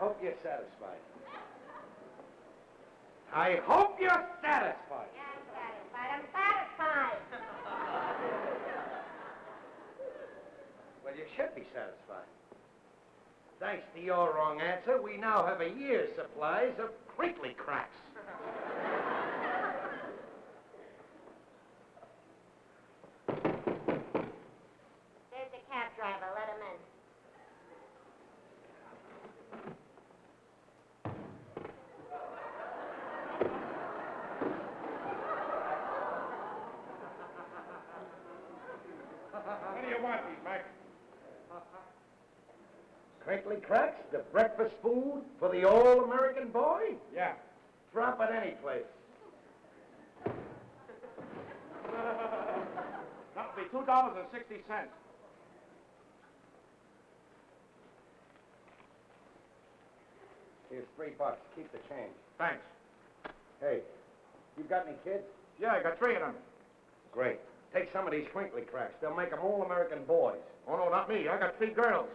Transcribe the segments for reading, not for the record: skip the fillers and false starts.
hope you're satisfied. I hope you're satisfied. Yeah, I'm satisfied. Well, you should be satisfied. Thanks to your wrong answer, we now have a year's supplies of crinkly cracks. There's the cab driver. Let him in. What do you want, these, Mike? Crinkly cracks, the breakfast food for the all-American boy? Yeah. Drop it any place. That'll be $2.60. Here's $3. Keep the change. Thanks. Hey, you got any kids? Yeah, I got 3 of them. Great. Take some of these crinkly cracks. They'll make them all-American boys. Oh, no, not me. I got 3 girls.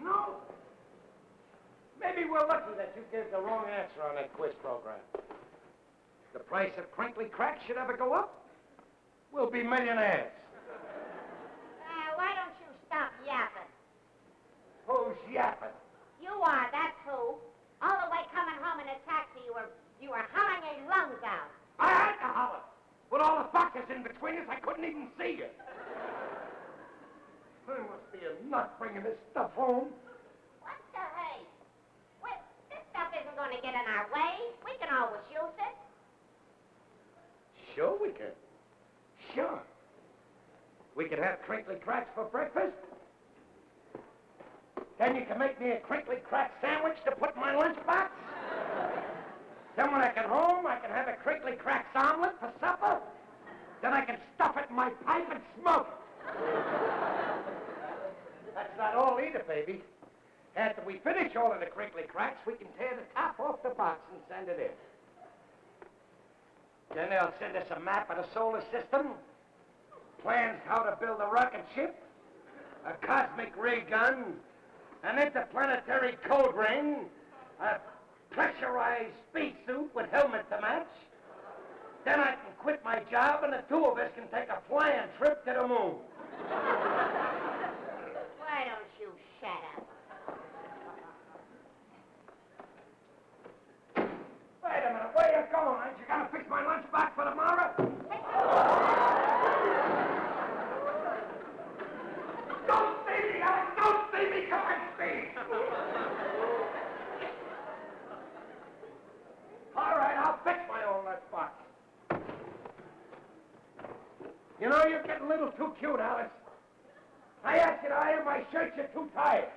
No. Maybe we're lucky that you gave the wrong answer on that quiz program. The price of crinkly cracks should ever go up, we'll be millionaires. Why don't you stop yapping? Who's yapping? You are, that's who. All the way coming home in a taxi, you were humming your lungs out. I had to holler. With all the boxes in between us, I couldn't even see you. I must be a nut bringing this stuff home. What the hey? Well, this stuff isn't going to get in our way. We can always use it. Sure we can. Sure. We could have crinkly cracks for breakfast. Then you can make me a crinkly crack sandwich to put in my lunchbox. Then when I get home, I can have a crinkly cracks omelet for supper. Then I can stuff it in my pipe and smoke it. That's not all either, baby. After we finish all of the crinkly cracks, we can tear the top off the box and send it in. Then they'll send us a map of the solar system, plans how to build a rocket ship, a cosmic ray gun, an interplanetary code ring, a pressurized spacesuit with helmet to match. Then I can quit my job and the 2 of us can take a flying trip to the moon. Why don't you shut up? Wait a minute, where you going? Ain't you gonna fix my lunchbox for tomorrow? Don't see me, Alex! Don't see me come and speak! All right, I'll fix my own lunchbox. You know, you're getting a little too cute, Alice. I asked you to iron my shirts, you're too tired.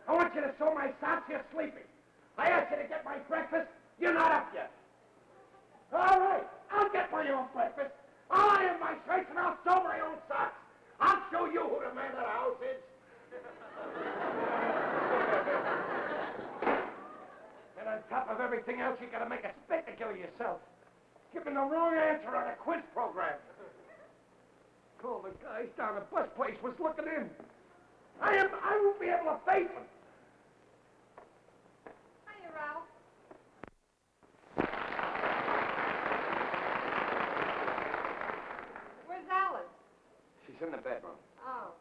I want you to sew my socks, you're sleeping. I asked you to get my breakfast, you're not up yet. All right, I'll get my own breakfast. I'll iron my shirts and I'll sew my own socks. I'll show you who the man of the house is. And on top of everything else, you gotta make a spectacle of yourself. Giving the wrong answer on a quiz program. All the guys down the bus place was looking in. I won't be able to face them. Hiya, Ralph. Where's Alice? She's in the bedroom. Oh.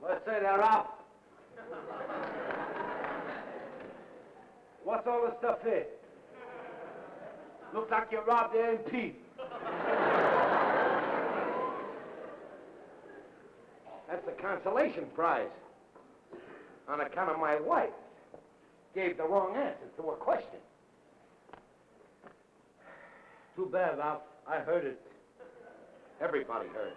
What's say there, Ralph? What's all the stuff here? Looks like you robbed the MP. That's the consolation prize. On account of my wife. Gave the wrong answer to a question. Too bad, Ralph. I heard it. Everybody heard.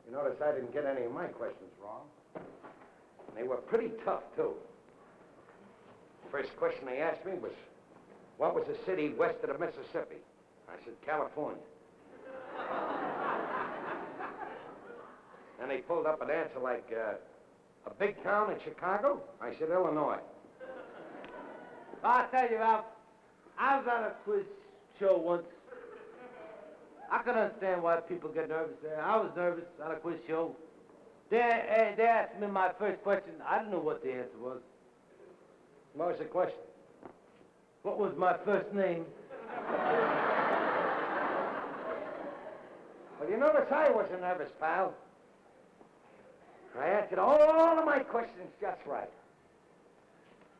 You notice I didn't get any of my questions wrong. And they were pretty tough, too. First question they asked me was, what was the city west of the Mississippi? I said, California. And they pulled up an answer like, a big town in Chicago? I said, Illinois. I'll tell you, Ralph, I was on a quiz show once. I can understand why people get nervous there. I was nervous on a quiz show. They asked me my first question. I didn't know what the answer was. What was the question? What was my first name? Well, you notice I wasn't nervous, pal. I answered all of my questions just right.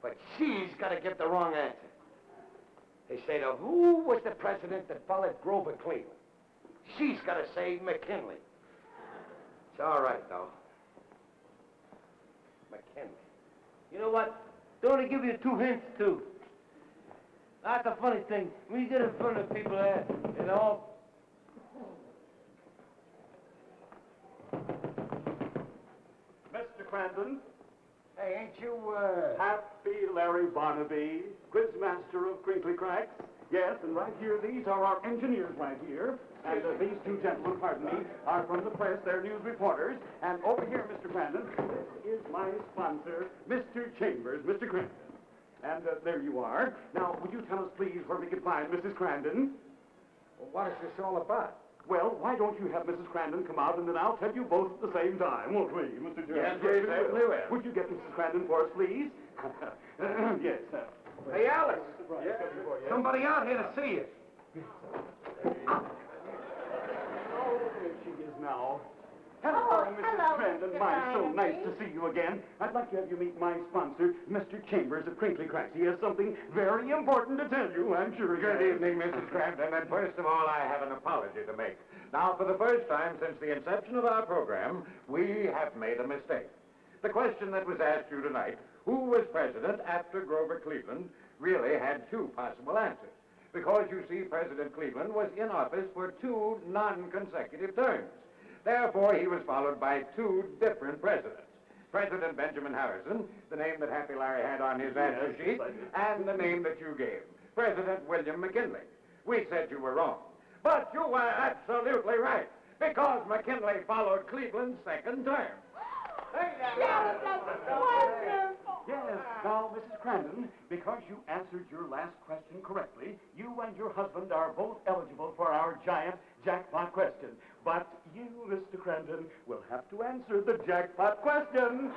But she's got to give the wrong answer. They say to who was the president that followed Grover Cleveland? She's got to say McKinley. It's all right, though. McKinley. You know what? Don't want to give you 2 hints, too. That's a funny thing. When you get in front of people there, you know. Mr. Crandon, Hey, ain't you, Happy Larry Barnaby, quizmaster of Crinkly Cracks. Yes, and right here, these are our engineers right here. And these 2 gentlemen, pardon me, are from the press. They're news reporters. And over here, Mr. Crandon, this is my sponsor, Mr. Chambers, Mr. Crandon. And there you are. Now, would you tell us, please, where we can find Mrs. Crandon? Well, what is this all about? Well, why don't you have Mrs. Crandon come out, and then I'll tell you both at the same time, won't we, Mr. Jones? Yes, certainly will. Would you get Mrs. Crandon for us, please? Yes. Hey, Alice. Yes. Somebody out here to see you. Oh, there she is now. Oh, Hello, Mrs. hello, Crandon. Mr. My, so Barnaby. nice to see you again. I'd like to have you meet my sponsor, Mr. Chambers of Crinkly Cracks. He has something very important to tell you, I'm sure. he Good has. evening, Mrs. Crampton, and first of all, I have an apology to make. Now, for the first time since the inception of our program, we have made a mistake. The question that was asked you tonight, who was president after Grover Cleveland, really had 2 possible answers. Because, you see, President Cleveland was in office for 2 non-consecutive terms. Therefore, he was followed by 2 different presidents. President Benjamin Harrison, the name that Happy Larry had on his answer sheet, and the name that you gave, President William McKinley. We said you were wrong. But you were absolutely right, because McKinley followed Cleveland's 2nd term. That was wonderful. Yes. Now, Mrs. Crandon, because you answered your last question correctly, you and your husband are both eligible for our giant jackpot question. But you, Mr. Crandon, will have to answer the jackpot question.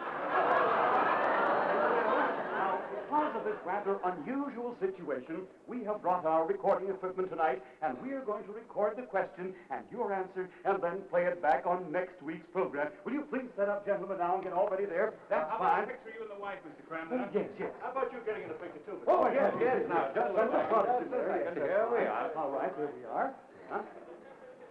Now, because of this rather unusual situation, we have brought our recording equipment tonight, and we are going to record the question and your answer, and then play it back on next week's program. Will you please set up, gentlemen, now and get all ready there? That's How about fine. a picture of you and the wife, Mr. Crampton? Oh, yes. How about you getting in the picture, too, Mr. Oh, Crampton? yes. Now, just a second. Here we are. All right, here we are. Huh?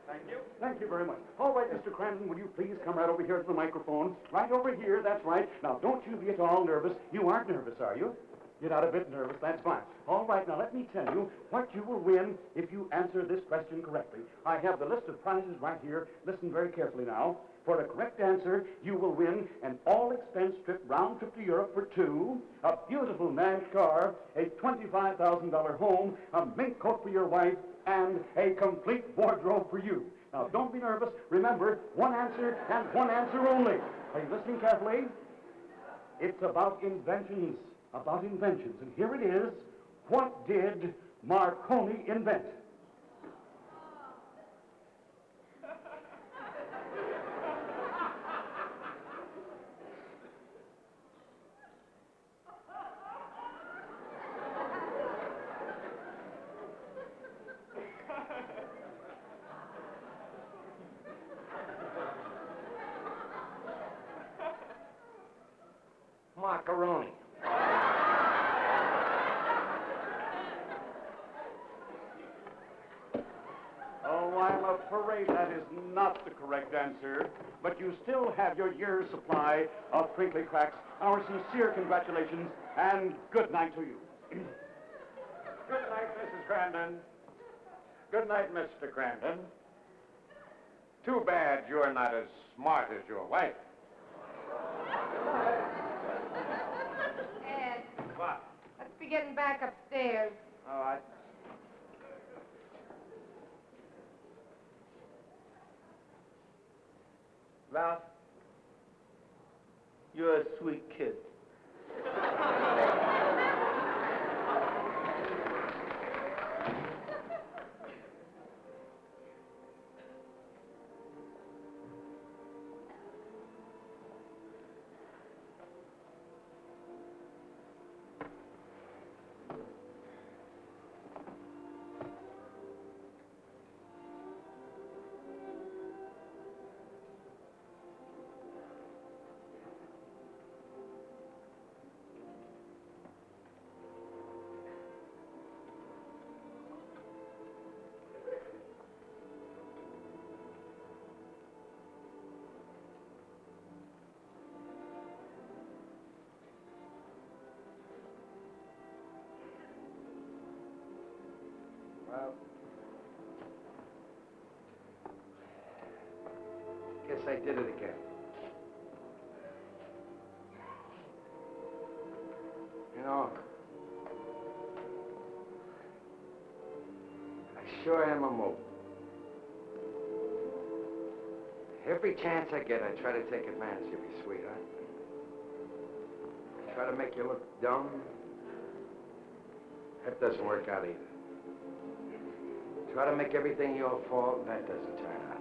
Thank you. Thank you very much. All right, Mr. Crandon, will you please come right over here to the microphone? Right over here, that's right. Now, don't you be at all nervous. You aren't nervous, are you? You're not a bit nervous, that's fine. All right, now let me tell you what you will win if you answer this question correctly. I have the list of prizes right here. Listen very carefully now. For a correct answer, you will win an all-expense trip round trip to Europe for 2, a beautiful Nash car, a $25,000 home, a mink coat for your wife, and a complete wardrobe for you. Now, don't be nervous. Remember, 1 answer and 1 answer only. Are you listening carefully? It's about inventions. And here it is. What did Marconi invent? Macaroni. Oh, I'm afraid that is not the correct answer, but you still have your year's supply of Crinkly Cracks. Our sincere congratulations, and good night to you. Good night, Mrs. Crandon. Good night, Mr. Crandon. Too bad you're not as smart as your wife. Ed, What? let's be getting back upstairs. All right. Ralph, you're a sweet kid. Well, guess I did it again. You know, I sure am a mope. Every chance I get, I try to take advantage of you, sweetheart. I try to make you look dumb. That doesn't work out either. Try to make everything your fault, that doesn't turn out.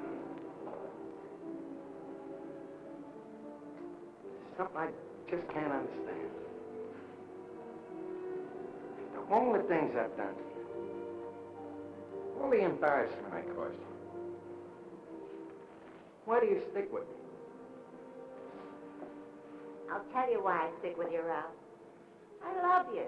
Something I just can't understand. All the things I've done to you. All the embarrassment I caused you. Why do you stick with me? I'll tell you why I stick with you, Ralph. I love you.